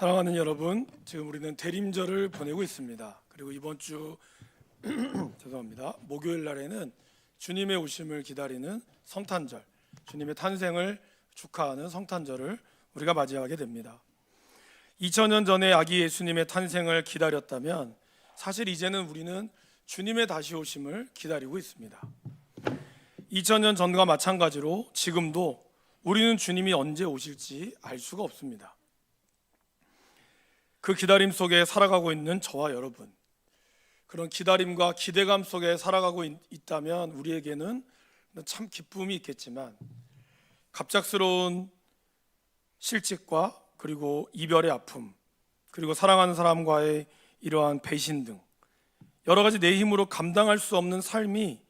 사랑하는 여러분, 지금 우리는 대림절을 보내고 있습니다. 그리고 이번 주 죄송합니다. 목요일 날에는 주님의 오심을 기다리는 성탄절, 주님의 탄생을 축하하는 성탄절을 우리가 맞이하게 됩니다. 2000년 전에 아기 예수님의 탄생을 기다렸다면 사실 이제는 우리는 주님의 다시 오심을 기다리고 있습니다. 2000년 전과 마찬가지로 지금도 우리는 주님이 언제 오실지 알 수가 없습니다. 그 기다림 속에 살아가고 있는 저와 여러분, 그런 기다림과 기대감 속에 살아가고 있다면 우리에게는 참 기쁨이 있겠지만 갑작스러운 실직과 그리고 이별의 아픔, 그리고 사랑하는 사람과의 이러한 배신 등 여러 가지 내 힘으로 감당할 수 없는 삶이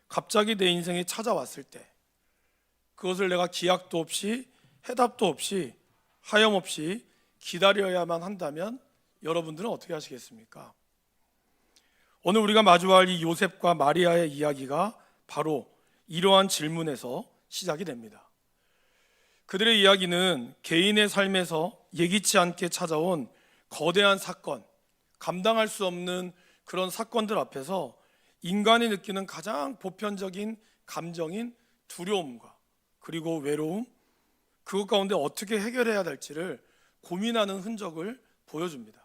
갑자기 내 인생에 찾아왔을 때 그것을 내가 기약도 없이 해답도 없이 하염없이 기다려야만 한다면 여러분들은 어떻게 하시겠습니까? 오늘 우리가 마주할 이 요셉과 마리아의 이야기가 바로 이러한 질문에서 시작이 됩니다. 그들의 이야기는 개인의 삶에서 예기치 않게 찾아온 거대한 사건, 감당할 수 없는 그런 사건들 앞에서 인간이 느끼는 가장 보편적인 감정인 두려움과 그리고 외로움, 그것 가운데 어떻게 해결해야 될지를 고민하는 흔적을 보여줍니다.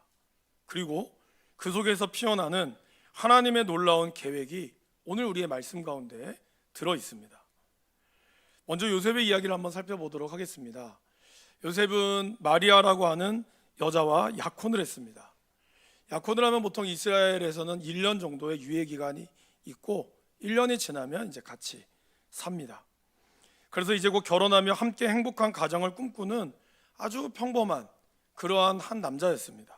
그리고 그 속에서 피어나는 하나님의 놀라운 계획이 오늘 우리의 말씀 가운데 들어 있습니다. 먼저 요셉의 이야기를 한번 살펴보도록 하겠습니다. 요셉은 마리아라고 하는 여자와 약혼을 했습니다. 약혼을 하면 보통 이스라엘에서는 1년 정도의 유예 기간이 있고 1년이 지나면 이제 같이 삽니다. 그래서 이제 곧 결혼하며 함께 행복한 가정을 꿈꾸는 아주 평범한 그러한 한 남자였습니다.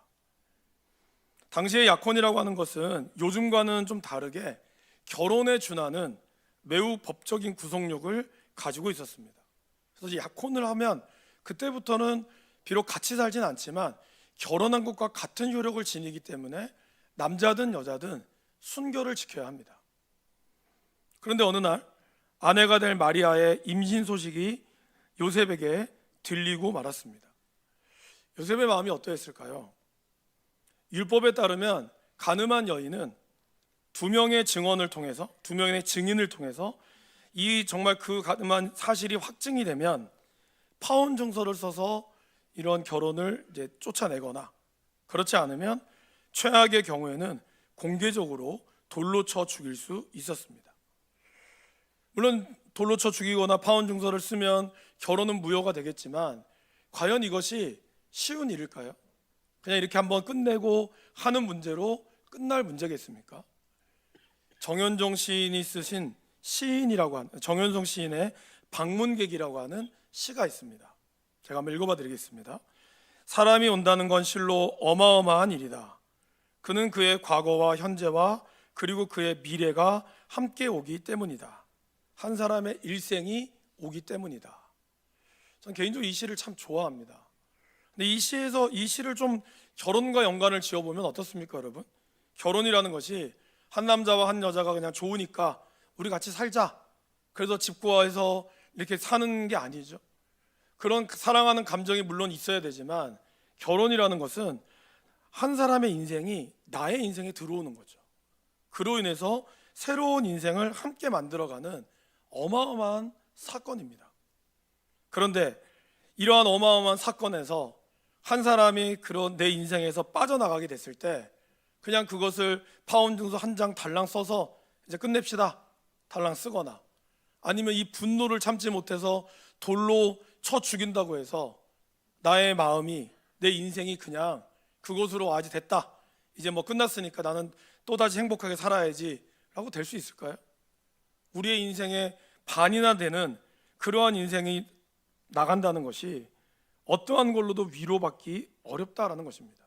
당시의 약혼이라고 하는 것은 요즘과는 좀 다르게 결혼에 준하는 매우 법적인 구속력을 가지고 있었습니다. 그래서 약혼을 하면 그때부터는 비록 같이 살진 않지만 결혼한 것과 같은 효력을 지니기 때문에 남자든 여자든 순결을 지켜야 합니다. 그런데 어느 날 아내가 될 마리아의 임신 소식이 요셉에게 들리고 말았습니다. 요셉의 마음이 어떠했을까요? 율법에 따르면 간음한 여인은 두 명의 증언을 통해서, 두 명의 증인을 통해서 이 정말 그 간음한 사실이 확증이 되면 파혼 증서를 써서 이런 결혼을 이제 쫓아내거나, 그렇지 않으면 최악의 경우에는 공개적으로 돌로 쳐 죽일 수 있었습니다. 물론 돌로 쳐 죽이거나 파혼 증서를 쓰면 결혼은 무효가 되겠지만 과연 이것이 쉬운 일일까요? 그냥 이렇게 한번 끝내고 하는 문제로 끝날 문제겠습니까? 정현종 시인이 쓰신 시인이라고 하는, 정현종 시인의 방문객이라고 하는 시가 있습니다. 제가 한번 읽어봐 드리겠습니다. 사람이 온다는 건 실로 어마어마한 일이다. 그는 그의 과거와 현재와 그리고 그의 미래가 함께 오기 때문이다. 한 사람의 일생이 오기 때문이다. 전 개인적으로 이 시를 참 좋아합니다. 근데 이 시를 좀 결혼과 연관을 지어보면 어떻습니까, 여러분? 결혼이라는 것이 한 남자와 한 여자가 그냥 좋으니까 우리 같이 살자, 그래서 집 구해서 이렇게 사는 게 아니죠. 그런 사랑하는 감정이 물론 있어야 되지만 결혼이라는 것은 한 사람의 인생이 나의 인생에 들어오는 거죠. 그로 인해서 새로운 인생을 함께 만들어가는 어마어마한 사건입니다. 그런데 이러한 어마어마한 사건에서 한 사람이 그런 내 인생에서 빠져나가게 됐을 때 그냥 그것을 파혼 증서 한 장 달랑 써서 이제 끝냅시다 달랑 쓰거나, 아니면 이 분노를 참지 못해서 돌로 쳐 죽인다고 해서 나의 마음이, 내 인생이 그냥 그것으로 아직 됐다, 이제 뭐 끝났으니까 나는 또다시 행복하게 살아야지 라고 될 수 있을까요? 우리의 인생의 반이나 되는 그러한 인생이 나간다는 것이 어떠한 걸로도 위로받기 어렵다라는 것입니다.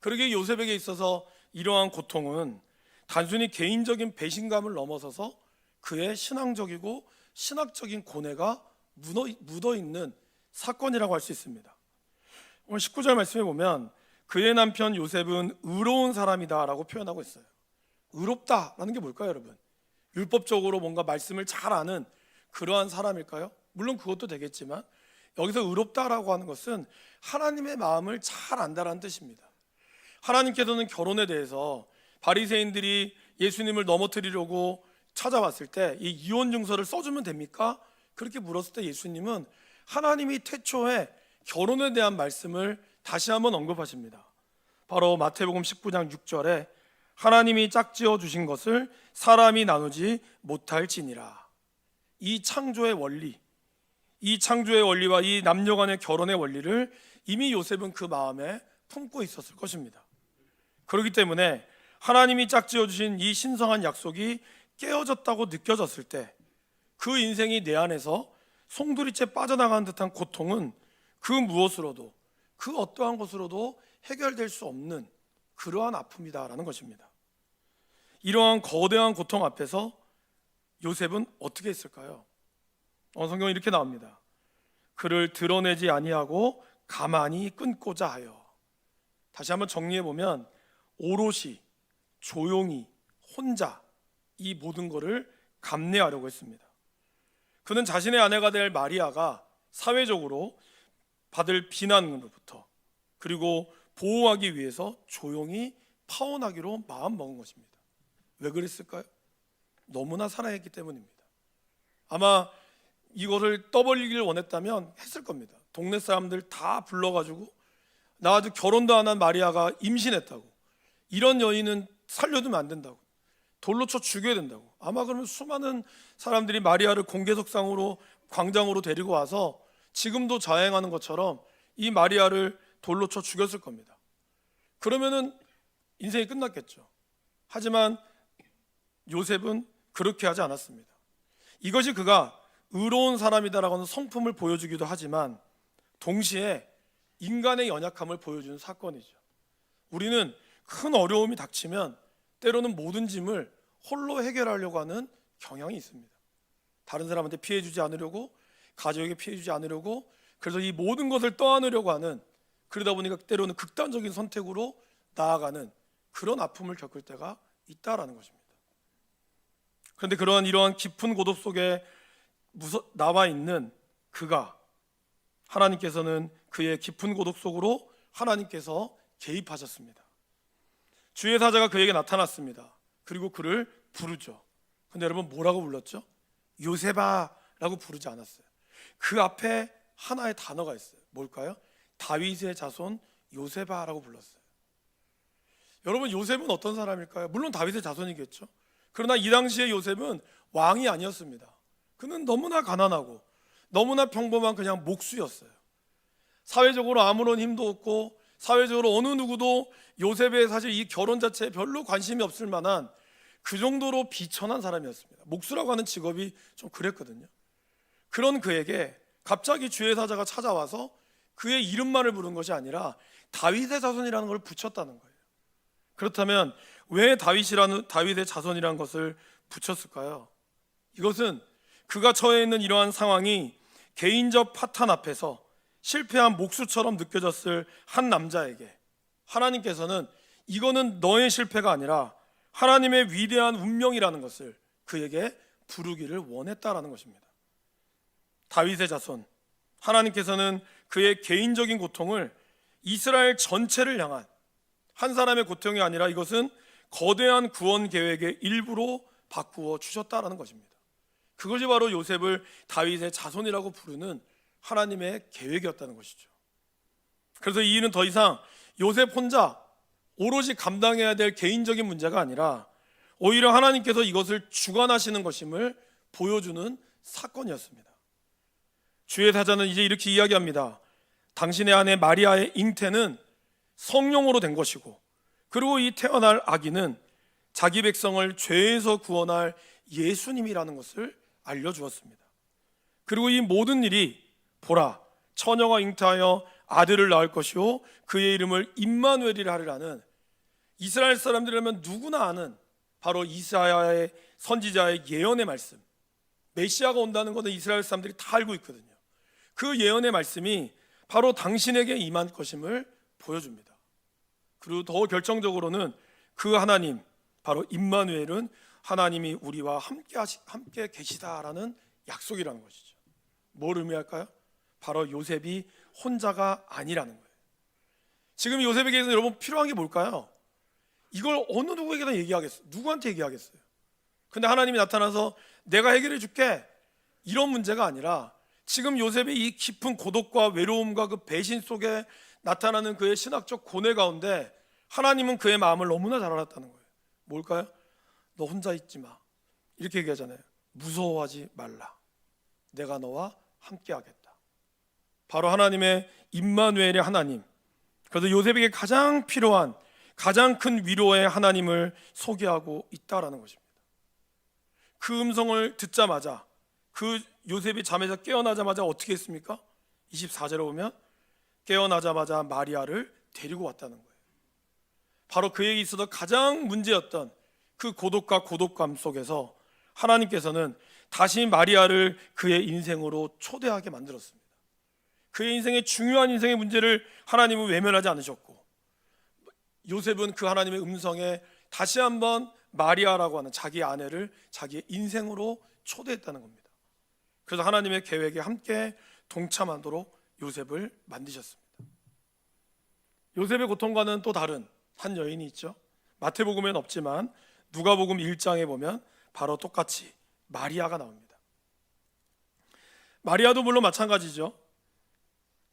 그러기에 요셉에게 있어서 이러한 고통은 단순히 개인적인 배신감을 넘어서서 그의 신앙적이고 신학적인 고뇌가 묻어있는 사건이라고 할 수 있습니다. 오늘 19절 말씀에 보면 그의 남편 요셉은 의로운 사람이다 라고 표현하고 있어요. 의롭다라는 게 뭘까요, 여러분? 율법적으로 뭔가 말씀을 잘 아는 그러한 사람일까요? 물론 그것도 되겠지만 여기서 의롭다라고 하는 것은 하나님의 마음을 잘 안다라는 뜻입니다. 하나님께서는 결혼에 대해서 바리새인들이 예수님을 넘어뜨리려고 찾아왔을 때 이 이혼 증서를 써주면 됩니까? 그렇게 물었을 때 예수님은 하나님이 태초에 결혼에 대한 말씀을 다시 한번 언급하십니다. 바로 마태복음 19장 6절에 하나님이 짝지어 주신 것을 사람이 나누지 못할지니라. 이 창조의 원리, 이 창조의 원리와 이 남녀 간의 결혼의 원리를 이미 요셉은 그 마음에 품고 있었을 것입니다. 그렇기 때문에 하나님이 짝지어 주신 이 신성한 약속이 깨어졌다고 느껴졌을 때 그 인생이 내 안에서 송두리째 빠져나가는 듯한 고통은 그 무엇으로도, 그 어떠한 것으로도 해결될 수 없는 그러한 아픔이다라는 것입니다. 이러한 거대한 고통 앞에서 요셉은 어떻게 했을까요? 성경에 이렇게 나옵니다. 그를 드러내지 아니하고 가만히 끊고자 하여. 다시 한번 정리해 보면 오롯이, 조용히, 혼자 이 모든 것을 감내하려고 했습니다. 그는 자신의 아내가 될 마리아가 사회적으로 받을 비난으로부터, 그리고 보호하기 위해서 조용히 파혼하기로 마음먹은 것입니다. 왜 그랬을까요? 너무나 사랑했기 때문입니다. 아마 이것을 떠벌리기를 원했다면 했을 겁니다. 동네 사람들 다 불러가지고 나 아직 결혼도 안 한 마리아가 임신했다고, 이런 여인은 살려두면 안 된다고, 돌로 쳐 죽여야 된다고. 아마 그러면 수많은 사람들이 마리아를 공개석상으로, 광장으로 데리고 와서 지금도 자행하는 것처럼 이 마리아를 돌로 쳐 죽였을 겁니다. 그러면은 인생이 끝났겠죠. 하지만 요셉은 그렇게 하지 않았습니다. 이것이 그가 의로운 사람이다라고 하는 성품을 보여주기도 하지만 동시에 인간의 연약함을 보여주는 사건이죠. 우리는 큰 어려움이 닥치면 때로는 모든 짐을 홀로 해결하려고 하는 경향이 있습니다. 다른 사람한테 피해 주지 않으려고, 가족에게 피해 주지 않으려고, 그래서 이 모든 것을 떠안으려고 하는, 그러다 보니까 때로는 극단적인 선택으로 나아가는 그런 아픔을 겪을 때가 있다라는 것입니다. 그런데 이러한 깊은 고독 속에 나와 있는 그가, 하나님께서는 그의 깊은 고독 속으로 하나님께서 개입하셨습니다. 주의 사자가 그에게 나타났습니다. 그리고 그를 부르죠. 근데 여러분 뭐라고 불렀죠? 요셉아라고 부르지 않았어요. 그 앞에 하나의 단어가 있어요. 뭘까요? 다윗의 자손 요셉아라고 불렀어요. 여러분 요셉은 어떤 사람일까요? 물론 다윗의 자손이겠죠. 그러나 이 당시에 요셉은 왕이 아니었습니다. 그는 너무나 가난하고 너무나 평범한 그냥 목수였어요. 사회적으로 아무런 힘도 없고 사회적으로 어느 누구도 요셉의 사실 이 결혼 자체에 별로 관심이 없을 만한 그 정도로 비천한 사람이었습니다. 목수라고 하는 직업이 좀 그랬거든요. 그런 그에게 갑자기 주의 사자가 찾아와서 그의 이름만을 부른 것이 아니라 다윗의 자손이라는 걸 붙였다는 거예요. 그렇다면 왜 다윗의 자손이라는 것을 붙였을까요? 이것은 그가 처해 있는 이러한 상황이 개인적 파탄 앞에서 실패한 목수처럼 느껴졌을 한 남자에게 하나님께서는 이거는 너의 실패가 아니라 하나님의 위대한 운명이라는 것을 그에게 부르기를 원했다라는 것입니다. 다윗의 자손, 하나님께서는 그의 개인적인 고통을 이스라엘 전체를 향한 한 사람의 고통이 아니라 이것은 거대한 구원 계획의 일부로 바꾸어 주셨다라는 것입니다. 그것이 바로 요셉을 다윗의 자손이라고 부르는 하나님의 계획이었다는 것이죠. 그래서 이 일은 더 이상 요셉 혼자 오롯이 감당해야 될 개인적인 문제가 아니라 오히려 하나님께서 이것을 주관하시는 것임을 보여주는 사건이었습니다. 주의 사자는 이제 이렇게 이야기합니다. 당신의 아내 마리아의 잉태는 성령으로 된 것이고, 그리고 이 태어날 아기는 자기 백성을 죄에서 구원할 예수님이라는 것을 알려주었습니다. 그리고 이 모든 일이 보라, 처녀가 잉태하여 아들을 낳을 것이요 그의 이름을 임마누엘이라 하리라는 이스라엘 사람들이라면 누구나 아는 바로 이사야의 선지자의 예언의 말씀, 메시아가 온다는 것은 이스라엘 사람들이 다 알고 있거든요. 그 예언의 말씀이 바로 당신에게 임한 것임을 보여줍니다. 그리고 더 결정적으로는 그 하나님, 바로 임마누엘은 하나님이 우리와 함께 계시다라는 약속이라는 것이죠. 뭘 의미할까요? 바로 요셉이 혼자가 아니라는 거예요. 지금 요셉에게는 여러분 필요한 게 뭘까요? 이걸 어느 누구에게나 얘기하겠어요? 누구한테 얘기하겠어요? 근데 하나님이 나타나서 내가 해결해 줄게, 이런 문제가 아니라 지금 요셉의 이 깊은 고독과 외로움과 그 배신 속에 나타나는 그의 신학적 고뇌 가운데 하나님은 그의 마음을 너무나 잘 알았다는 거예요. 뭘까요? 너 혼자 있지 마, 이렇게 얘기하잖아요. 무서워하지 말라, 내가 너와 함께 하겠다. 바로 하나님의 임마누엘의 하나님, 그래서 요셉에게 가장 필요한 가장 큰 위로의 하나님을 소개하고 있다라는 것입니다. 그 음성을 듣자마자, 그 요셉이 잠에서 깨어나자마자 어떻게 했습니까? 24절에 보면 깨어나자마자 마리아를 데리고 왔다는 거예요. 바로 그에게 있어서 가장 문제였던 그 고독과 고독감 속에서 하나님께서는 다시 마리아를 그의 인생으로 초대하게 만들었습니다. 그의 인생의 중요한 인생의 문제를 하나님은 외면하지 않으셨고, 요셉은 그 하나님의 음성에 다시 한번 마리아라고 하는 자기 아내를 자기의 인생으로 초대했다는 겁니다. 그래서 하나님의 계획에 함께 동참하도록 요셉을 만드셨습니다. 요셉의 고통과는 또 다른 한 여인이 있죠. 마태복음에는 없지만 누가복음 1장에 보면 바로 똑같이 마리아가 나옵니다. 마리아도 물론 마찬가지죠.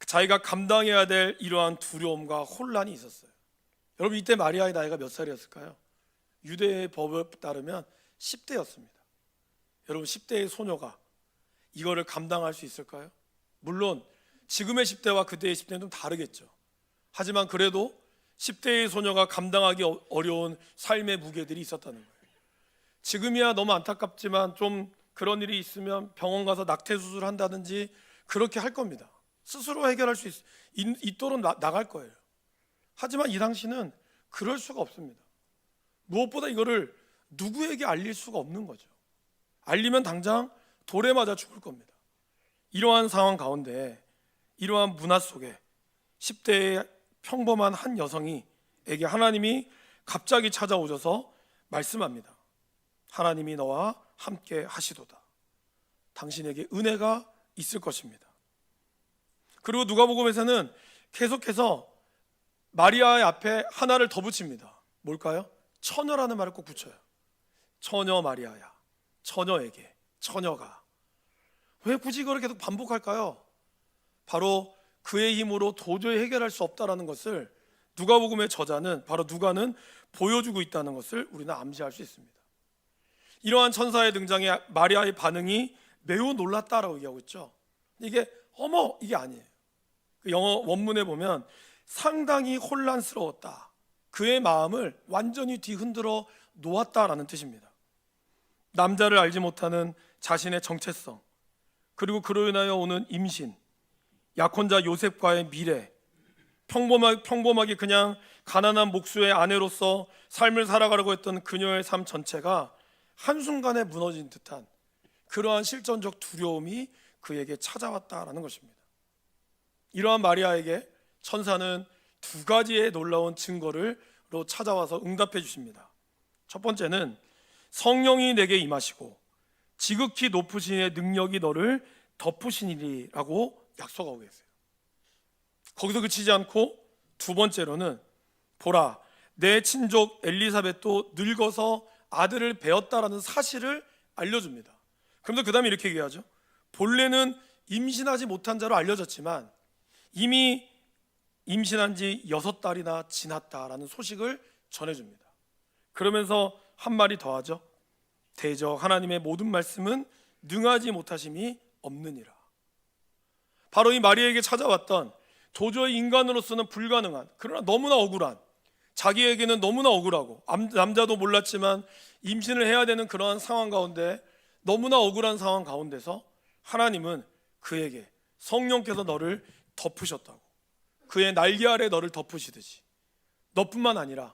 자기가 감당해야 될 이러한 두려움과 혼란이 있었어요. 여러분, 이때 마리아의 나이가 몇 살이었을까요? 유대의 법에 따르면 10대였습니다. 여러분, 10대의 소녀가 이거를 감당할 수 있을까요? 물론 지금의 10대와 그때의 10대는 좀 다르겠죠. 하지만 그래도 10대의 소녀가 감당하기 어려운 삶의 무게들이 있었다는 거예요. 지금이야 너무 안타깝지만 좀 그런 일이 있으면 병원 가서 낙태 수술을 한다든지 그렇게 할 겁니다. 스스로 해결할 수 있도록 나갈 거예요. 하지만 이 당시는 그럴 수가 없습니다. 무엇보다 이거를 누구에게 알릴 수가 없는 거죠. 알리면 당장 돌에 맞아 죽을 겁니다. 이러한 상황 가운데, 이러한 문화 속에 10대의 평범한 한 여성이에게 하나님이 갑자기 찾아오셔서 말씀합니다. 하나님이 너와 함께 하시도다. 당신에게 은혜가 있을 것입니다. 그리고 누가복음에서는 계속해서 마리아의 앞에 하나를 더 붙입니다. 뭘까요? 처녀라는 말을 꼭 붙여요. 처녀 마리아야, 처녀에게, 처녀가. 왜 굳이 이걸 계속 반복할까요? 바로 그의 힘으로 도저히 해결할 수 없다라는 것을 누가복음의 저자는, 바로 누가는 보여주고 있다는 것을 우리는 암시할 수 있습니다. 이러한 천사의 등장에 마리아의 반응이 매우 놀랐다라고 얘기하고 있죠. 이게 어머, 이게 아니에요. 그 영어 원문에 보면 상당히 혼란스러웠다, 그의 마음을 완전히 뒤흔들어 놓았다라는 뜻입니다. 남자를 알지 못하는 자신의 정체성, 그리고 그로 인하여 오는 임신, 약혼자 요셉과의 미래, 평범하게 그냥 가난한 목수의 아내로서 삶을 살아가려고 했던 그녀의 삶 전체가 한순간에 무너진 듯한 그러한 실존적 두려움이 그에게 찾아왔다라는 것입니다. 이러한 마리아에게 천사는 두 가지의 놀라운 증거로 찾아와서 응답해 주십니다. 첫 번째는 성령이 내게 임하시고 지극히 높으신 이의 능력이 너를 덮으시니라고 약속하고 계세요. 거기서 그치지 않고 두 번째로는 보라, 내 친족 엘리사벳도 늙어서 아들을 배었다라는 사실을 알려줍니다. 그러면서 그 다음에 이렇게 얘기하죠. 본래는 임신하지 못한 자로 알려졌지만 이미 임신한 지 6달이나 지났다라는 소식을 전해줍니다. 그러면서 한 말이 더하죠. 대저 하나님의 모든 말씀은 능하지 못하심이 없느니라. 바로 이 마리아에게 찾아왔던 도저히 인간으로서는 불가능한, 그러나 너무나 억울한, 자기에게는 너무나 억울하고 남자도 몰랐지만 임신을 해야 되는 그러한 상황 가운데, 너무나 억울한 상황 가운데서 하나님은 그에게 성령께서 너를 덮으셨다고, 그의 날개 아래 너를 덮으시듯이 너뿐만 아니라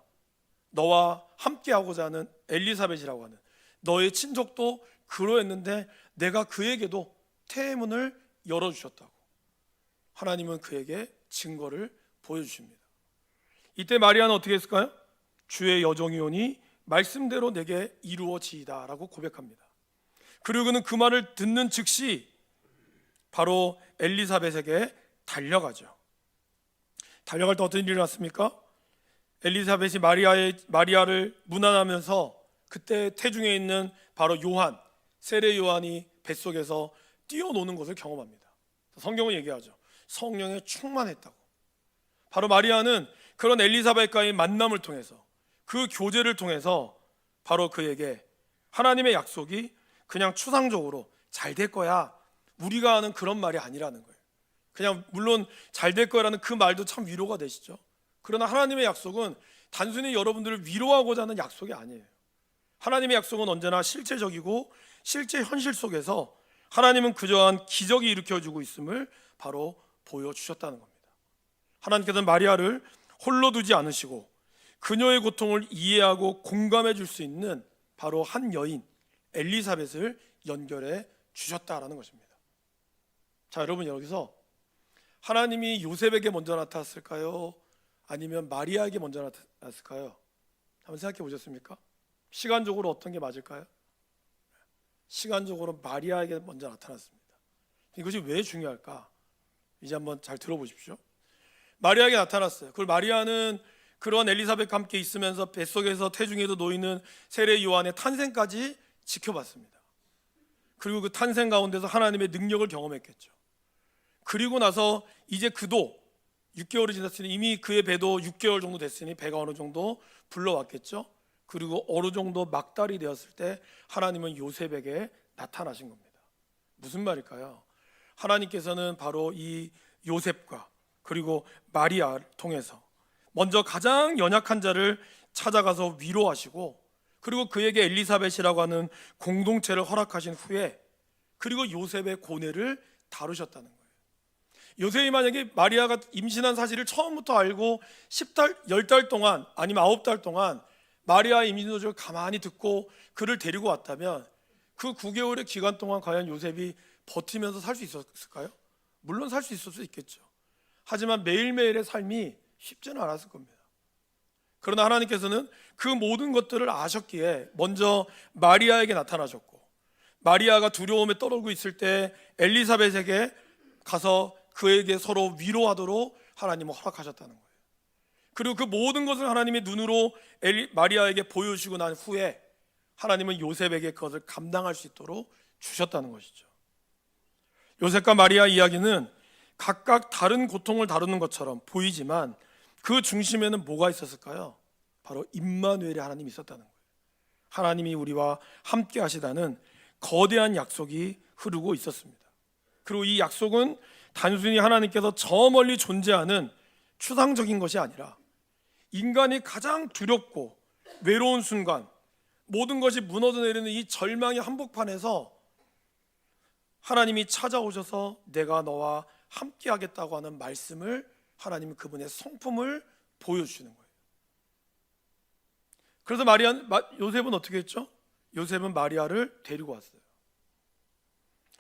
너와 함께하고자 하는 엘리사벳이라고 하는 너의 친족도 그러했는데 내가 그에게도 태문을 열어주셨다고 하나님은 그에게 증거를 보여주십니다. 이때 마리아는 어떻게 했을까요? 주의 여종이 오니 말씀대로 내게 이루어지이다 라고 고백합니다. 그리고 그는 그 말을 듣는 즉시 바로 엘리사벳에게 달려가죠. 달려갈 때 어떤 일이 났습니까? 엘리사벳이 마리아를 문안하면서 그때 태중에 있는 바로 요한, 세례 요한이 뱃속에서 뛰어노는 것을 경험합니다. 성경은 얘기하죠. 성령에 충만했다고. 바로 마리아는 그런 엘리사벳과의 만남을 통해서, 그 교제를 통해서 바로 그에게 하나님의 약속이 그냥 추상적으로 잘 될 거야, 우리가 아는 그런 말이 아니라는 거예요. 그냥 물론 잘 될 거라는 그 말도 참 위로가 되시죠. 그러나 하나님의 약속은 단순히 여러분들을 위로하고자 하는 약속이 아니에요. 하나님의 약속은 언제나 실제적이고 실제 현실 속에서 하나님은 그저한 기적이 일으켜주고 있음을 바로 보여주셨다는 겁니다. 하나님께서는 마리아를 홀로 두지 않으시고 그녀의 고통을 이해하고 공감해 줄 수 있는 바로 한 여인 엘리사벳을 연결해 주셨다라는 것입니다. 자, 여러분, 여기서 하나님이 요셉에게 먼저 나타났을까요? 아니면 마리아에게 먼저 나타났을까요? 한번 생각해 보셨습니까? 시간적으로 어떤 게 맞을까요? 시간적으로 마리아에게 먼저 나타났습니다. 이것이 왜 중요할까? 이제 한번 잘 들어보십시오. 마리아에게 나타났어요. 그리고 마리아는 그런 엘리사벳과 함께 있으면서 뱃속에서 태중에도 놓이는 세례 요한의 탄생까지 지켜봤습니다. 그리고 그 탄생 가운데서 하나님의 능력을 경험했겠죠. 그리고 나서 이제 그도 6개월이 지났으니 이미 그의 배도 6개월 정도 됐으니 배가 어느 정도 불러왔겠죠. 그리고 어느 정도 막달이 되었을 때 하나님은 요셉에게 나타나신 겁니다. 무슨 말일까요? 하나님께서는 바로 이 요셉과 그리고 마리아를 통해서 먼저 가장 연약한 자를 찾아가서 위로하시고, 그리고 그에게 엘리사벳이라고 하는 공동체를 허락하신 후에 그리고 요셉의 고뇌를 다루셨다는 거예요. 요셉이 만약에 마리아가 임신한 사실을 처음부터 알고 10달, 10달 동안 아니면 9달 동안 마리아의 임신 소식을 가만히 듣고 그를 데리고 왔다면 그 9개월의 기간 동안 과연 요셉이 버티면서 살 수 있었을까요? 물론 살 수 있을 수 있겠죠. 하지만 매일매일의 삶이 쉽지는 않았을 겁니다. 그러나 하나님께서는 그 모든 것들을 아셨기에 먼저 마리아에게 나타나셨고, 마리아가 두려움에 떨고 있을 때 엘리사벳에게 가서 그에게 서로 위로하도록 하나님은 허락하셨다는 거예요. 그리고 그 모든 것을 하나님의 눈으로 마리아에게 보여주시고 난 후에 하나님은 요셉에게 그것을 감당할 수 있도록 주셨다는 것이죠. 요셉과 마리아 이야기는 각각 다른 고통을 다루는 것처럼 보이지만 그 중심에는 뭐가 있었을까요? 바로 임마누엘의 하나님이 있었다는 거예요. 하나님이 우리와 함께 하시다는 거대한 약속이 흐르고 있었습니다. 그리고 이 약속은 단순히 하나님께서 저 멀리 존재하는 추상적인 것이 아니라 인간이 가장 두렵고 외로운 순간, 모든 것이 무너져 내리는 이 절망의 한복판에서 하나님이 찾아오셔서 내가 너와 함께 하겠다고 하는 말씀을, 하나님은 그분의 성품을 보여주시는 거예요. 그래서 요셉은 어떻게 했죠? 요셉은 마리아를 데리고 왔어요.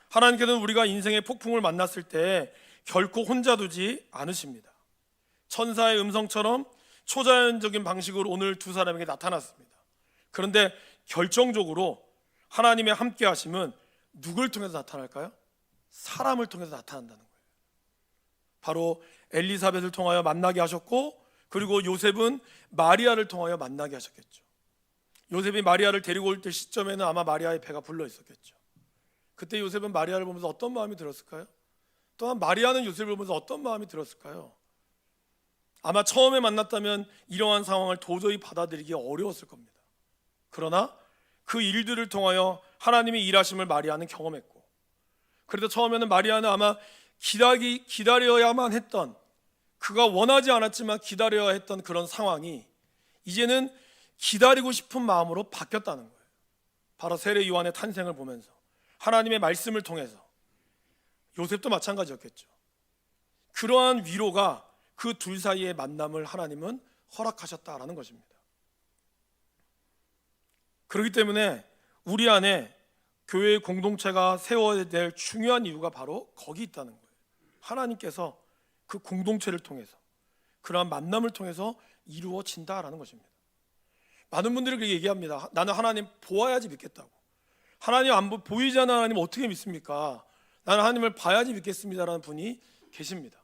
하나님께서는 우리가 인생의 폭풍을 만났을 때 결코 혼자 두지 않으십니다. 천사의 음성처럼 초자연적인 방식으로 오늘 두 사람에게 나타났습니다. 그런데 결정적으로 하나님의 함께 하심은 누굴 통해서 나타날까요? 사람을 통해서 나타난다는 거예요. 바로 엘리사벳을 통하여 만나게 하셨고, 그리고 요셉은 마리아를 통하여 만나게 하셨겠죠. 요셉이 마리아를 데리고 올 때 시점에는 아마 마리아의 배가 불러 있었겠죠. 그때 요셉은 마리아를 보면서 어떤 마음이 들었을까요? 또한 마리아는 요셉을 보면서 어떤 마음이 들었을까요? 아마 처음에 만났다면 이러한 상황을 도저히 받아들이기 어려웠을 겁니다. 그러나 그 일들을 통하여 하나님의 일하심을 마리아는 경험했고, 그래도 처음에는 마리아는 아마 기다려야만 했던, 그가 원하지 않았지만 기다려야 했던 그런 상황이 이제는 기다리고 싶은 마음으로 바뀌었다는 거예요. 바로 세례 요한의 탄생을 보면서 하나님의 말씀을 통해서, 요셉도 마찬가지였겠죠. 그러한 위로가 그 둘 사이의 만남을 하나님은 허락하셨다라는 것입니다. 그렇기 때문에 우리 안에 교회의 공동체가 세워야 될 중요한 이유가 바로 거기 있다는 거예요. 하나님께서 그 공동체를 통해서, 그러한 만남을 통해서 이루어진다라는 것입니다. 많은 분들이 그렇게 얘기합니다. 나는 하나님 보아야지 믿겠다고. 하나님 안 보이지 않는 하나님 어떻게 믿습니까? 나는 하나님을 봐야지 믿겠습니다라는 분이 계십니다.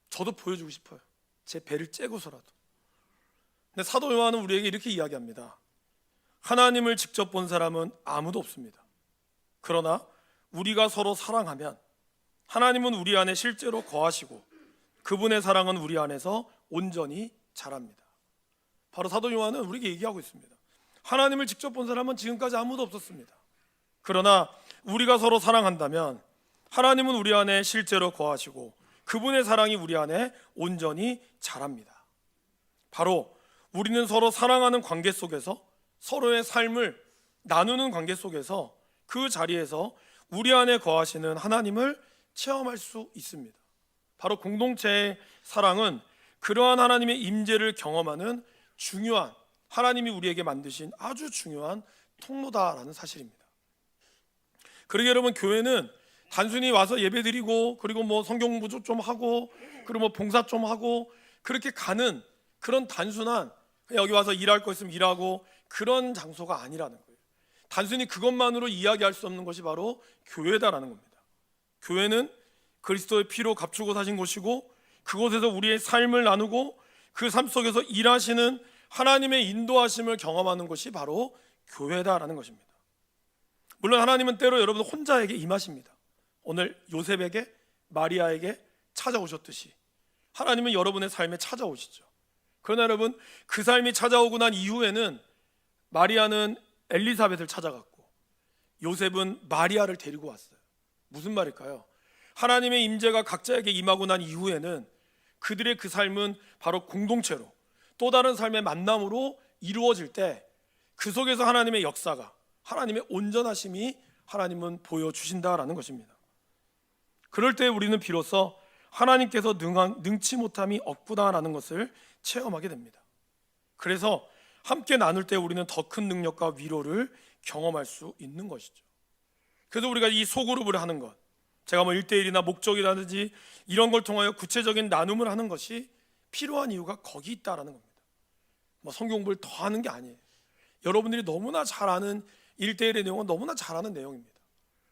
저도 보여주고 싶어요. 제 배를 째고서라도. 근데 사도 요한은 우리에게 이렇게 이야기합니다. 하나님을 직접 본 사람은 아무도 없습니다. 그러나 우리가 서로 사랑하면 하나님은 우리 안에 실제로 거하시고 그분의 사랑은 우리 안에서 온전히 자랍니다. 바로 사도 요한은 우리에게 얘기하고 있습니다. 하나님을 직접 본 사람은 지금까지 아무도 없었습니다. 그러나 우리가 서로 사랑한다면 하나님은 우리 안에 실제로 거하시고 그분의 사랑이 우리 안에 온전히 자랍니다. 바로 우리는 서로 사랑하는 관계 속에서 서로의 삶을 나누는 관계 속에서 그 자리에서 우리 안에 거하시는 하나님을 체험할 수 있습니다. 바로 공동체의 사랑은 그러한 하나님의 임재를 경험하는 중요한, 하나님이 우리에게 만드신 아주 중요한 통로다라는 사실입니다. 그러게 여러분, 교회는 단순히 와서 예배드리고 그리고 뭐 성경 공부 좀 하고 그리고 뭐 봉사 좀 하고 그렇게 가는 그런 단순한, 그냥 여기 와서 일할 거 있으면 일하고 그런 장소가 아니라는 거예요. 단순히 그것만으로 이야기할 수 없는 것이 바로 교회다라는 겁니다. 교회는 그리스도의 피로 값주고 사신 곳이고 그곳에서 우리의 삶을 나누고 그 삶 속에서 일하시는 하나님의 인도하심을 경험하는 것이 바로 교회다라는 것입니다. 물론 하나님은 때로 여러분 혼자에게 임하십니다. 오늘 요셉에게, 마리아에게 찾아오셨듯이 하나님은 여러분의 삶에 찾아오시죠. 그러나 여러분, 그 삶이 찾아오고 난 이후에는 마리아는 엘리사벳을 찾아갔고 요셉은 마리아를 데리고 왔어요. 무슨 말일까요? 하나님의 임재가 각자에게 임하고 난 이후에는 그들의 그 삶은 바로 공동체로 또 다른 삶의 만남으로 이루어질 때 그 속에서 하나님의 역사가, 하나님의 온전하심이 하나님은 보여주신다라는 것입니다. 그럴 때 우리는 비로소 하나님께서 능치 못함이 없구나라는 것을 체험하게 됩니다. 그래서 함께 나눌 때 우리는 더 큰 능력과 위로를 경험할 수 있는 것이죠. 그래서 우리가 이 소그룹을 하는 것, 제가 뭐 1대1이나 목적이라든지 이런 걸 통하여 구체적인 나눔을 하는 것이 필요한 이유가 거기 있다라는 겁니다. 뭐 성경 공부를 더 하는 게 아니에요. 여러분들이 너무나 잘 아는 1대1의 내용은 너무나 잘 아는 내용입니다.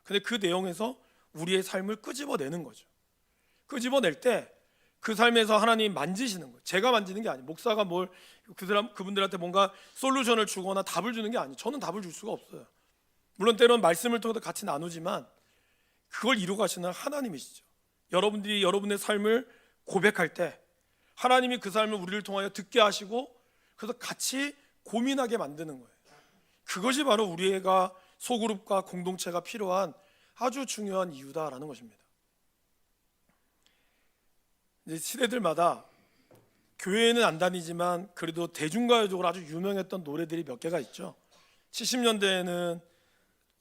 근데 그 내용에서 우리의 삶을 끄집어내는 거죠. 끄집어낼 때 그 삶에서 하나님이 만지시는 거예요. 제가 만지는 게 아니에요. 목사가 뭘 그분들한테 뭔가 솔루션을 주거나 답을 주는 게 아니에요. 저는 답을 줄 수가 없어요. 물론 때로는 말씀을 통해서 같이 나누지만 그걸 이루고 가시는 하나님이시죠. 여러분들이 여러분의 삶을 고백할 때 하나님이 그 삶을 우리를 통하여 듣게 하시고 그래서 같이 고민하게 만드는 거예요. 그것이 바로 우리가 소그룹과 공동체가 필요한 아주 중요한 이유다라는 것입니다. 이제 시대들마다 교회에는 안 다니지만 그래도 대중가요적으로 아주 유명했던 노래들이 몇 개가 있죠. 70년대에는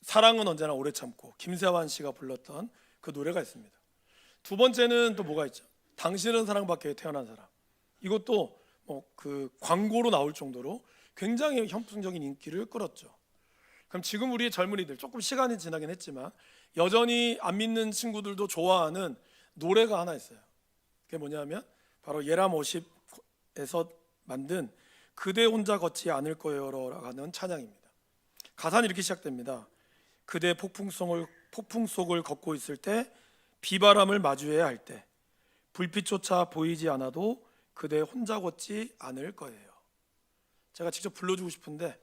사랑은 언제나 오래 참고 김세환 씨가 불렀던 그 노래가 있습니다. 두 번째는 또 뭐가 있죠? 당신은 사랑받기에 태어난 사람. 이것도 뭐 그 광고로 나올 정도로 굉장히 현풍적인 인기를 끌었죠. 그럼 지금 우리의 젊은이들, 조금 시간이 지나긴 했지만 여전히 안 믿는 친구들도 좋아하는 노래가 하나 있어요. 그게 뭐냐면 바로 예람 50에서 만든 그대 혼자 걷지 않을 거예요라고 하는 찬양입니다. 가사는 이렇게 시작됩니다. 그대 폭풍 속을 걷고 있을 때, 비바람을 마주해야 할 때, 불빛조차 보이지 않아도 그대 혼자 걷지 않을 거예요. 제가 직접 불러주고 싶은데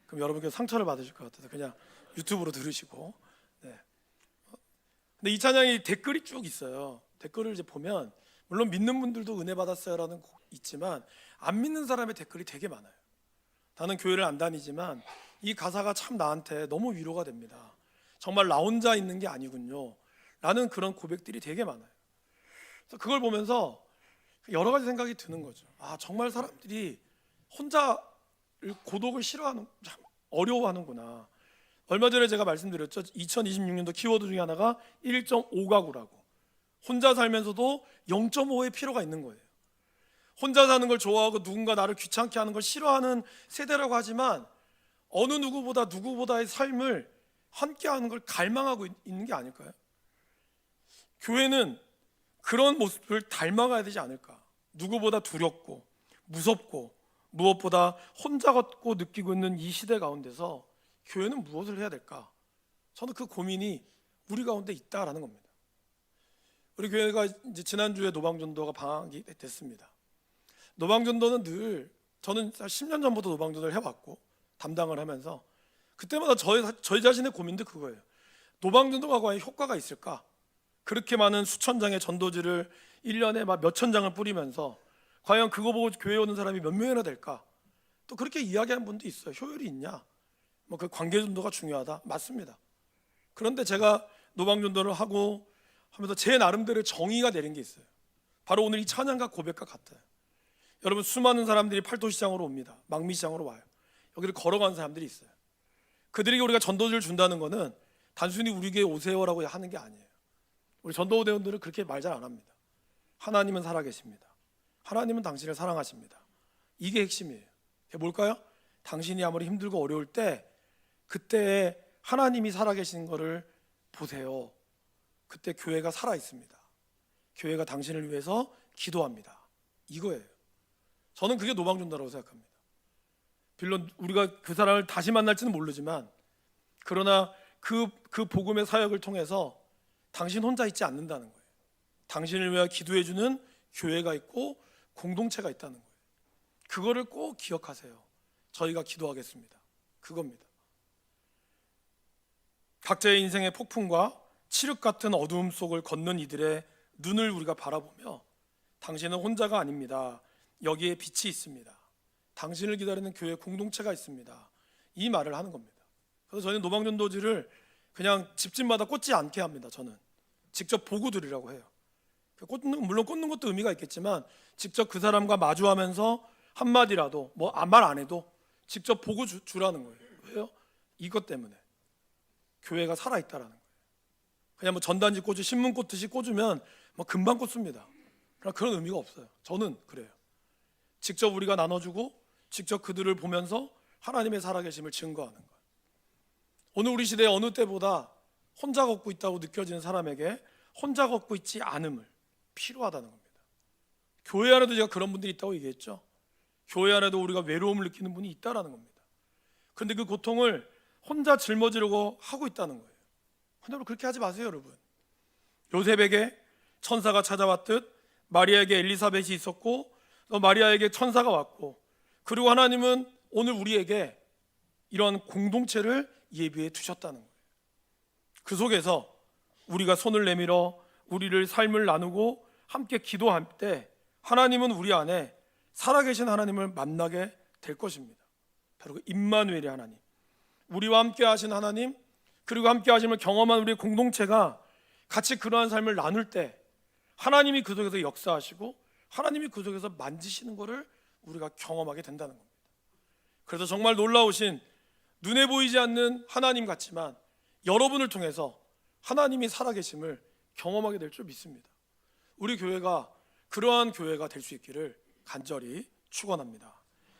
그럼 여러분께서 상처를 받으실 것 같아서 그냥 유튜브로 들으시고. 네. 근데 이 찬양이 댓글이 쭉 있어요. 댓글을 이제 보면 물론 믿는 분들도 은혜 받았어요라는 곡 있지만 안 믿는 사람의 댓글이 되게 많아요. 나는 교회를 안 다니지만 이 가사가 참 나한테 너무 위로가 됩니다. 정말 나 혼자 있는 게 아니군요 라는 그런 고백들이 되게 많아요. 그래서 그걸 보면서 여러 가지 생각이 드는 거죠. 아, 정말 사람들이 혼자 고독을 싫어하는, 참 어려워하는구나. 얼마 전에 제가 말씀드렸죠. 2026년도 키워드 중에 하나가 1.5가구라고. 혼자 살면서도 0.5의 필요가 있는 거예요. 혼자 사는 걸 좋아하고 누군가 나를 귀찮게 하는 걸 싫어하는 세대라고 하지만 어느 누구보다의 삶을 함께하는 걸 갈망하고 있는 게 아닐까요? 교회는 그런 모습을 닮아가야 되지 않을까. 누구보다 두렵고 무섭고 무엇보다 혼자 걷고 느끼고 있는 이 시대 가운데서 교회는 무엇을 해야 될까? 저는 그 고민이 우리 가운데 있다라는 겁니다. 우리 교회가 이제 지난주에 노방전도가 방학이 됐습니다. 노방전도는 늘 저는 10년 전부터 노방전도를 해왔고 담당을 하면서 그때마다 저희 자신의 고민도 그거예요. 노방전도가 과연 효과가 있을까? 그렇게 많은 수천 장의 전도지를 1년에 막 몇천 장을 뿌리면서 과연 그거 보고 교회 오는 사람이 몇 명이나 될까? 또 그렇게 이야기하는 분도 있어요. 효율이 있냐? 뭐 그 관계 전도가 중요하다. 맞습니다. 그런데 제가 노방전도를 하고 하면서 제 나름대로 정의가 내린 게 있어요. 바로 오늘 이 찬양과 고백과 같아요. 여러분, 수많은 사람들이 팔도시장으로 옵니다. 망미시장으로 와요. 여기를 걸어가는 사람들이 있어요. 그들에게 우리가 전도지를 준다는 것은 단순히 우리 교회 오세요라고 하는 게 아니에요. 우리 전도대원들은 그렇게 말 잘 안 합니다. 하나님은 살아계십니다. 하나님은 당신을 사랑하십니다. 이게 핵심이에요. 그게 뭘까요? 당신이 아무리 힘들고 어려울 때 그때 하나님이 살아계신 것을 보세요. 그때 교회가 살아있습니다. 교회가 당신을 위해서 기도합니다. 이거예요. 저는 그게 노방전도라고 생각합니다. 물론 우리가 그 사람을 다시 만날지는 모르지만 그러나 그 복음의 사역을 통해서 당신 혼자 있지 않는다는 거예요. 당신을 위해 기도해주는 교회가 있고 공동체가 있다는 거예요. 그거를 꼭 기억하세요. 저희가 기도하겠습니다. 그겁니다. 각자의 인생의 폭풍과 칠흑 같은 어두움 속을 걷는 이들의 눈을 우리가 바라보며 당신은 혼자가 아닙니다. 여기에 빛이 있습니다. 당신을 기다리는 교회 공동체가 있습니다. 이 말을 하는 겁니다. 그래서 저희는 노방전도지를 그냥 집집마다 꽂지 않게 합니다. 저는 직접 보고 드리라고 해요. 물론 꽂는 것도 의미가 있겠지만 직접 그 사람과 마주하면서 한마디라도 뭐 말 안 해도 직접 보고 주라는 거예요. 왜요? 이것 때문에 교회가 살아있다라는 거예요. 그냥 뭐 전단지 꽂고 신문 꽂듯이 꽂으면 뭐 금방 꽂습니다. 그런 의미가 없어요. 저는 그래요. 직접 우리가 나눠주고 직접 그들을 보면서 하나님의 살아계심을 증거하는 거예요. 오늘 우리 시대에 어느 때보다 혼자 걷고 있다고 느껴지는 사람에게 혼자 걷고 있지 않음을 필요하다는 겁니다. 교회 안에도 제가 그런 분들이 있다고 얘기했죠. 교회 안에도 우리가 외로움을 느끼는 분이 있다라는 겁니다. 그런데 그 고통을 혼자 짊어지려고 하고 있다는 거예요. 근데 그렇게 하지 마세요, 여러분. 요셉에게 천사가 찾아왔듯 마리아에게 엘리사벳이 있었고 또 마리아에게 천사가 왔고, 그리고 하나님은 오늘 우리에게 이런 공동체를 예비해 두셨다는 거예요. 그 속에서 우리가 손을 내밀어 우리를 삶을 나누고 함께 기도할 때 하나님은 우리 안에 살아계신 하나님을 만나게 될 것입니다. 바로 그 임마누엘의 하나님, 우리와 함께 하신 하나님, 그리고 함께 하심을 경험한 우리의 공동체가 같이 그러한 삶을 나눌 때 하나님이 그 속에서 역사하시고 하나님이 그 속에서 만지시는 것을 우리가 경험하게 된다는 겁니다. 그래서 정말 놀라우신, 눈에 보이지 않는 하나님 같지만 여러분을 통해서 하나님이 살아계심을 경험하게 될 줄 믿습니다. 우리 교회가 그러한 교회가 될 수 있기를 간절히 축원합니다.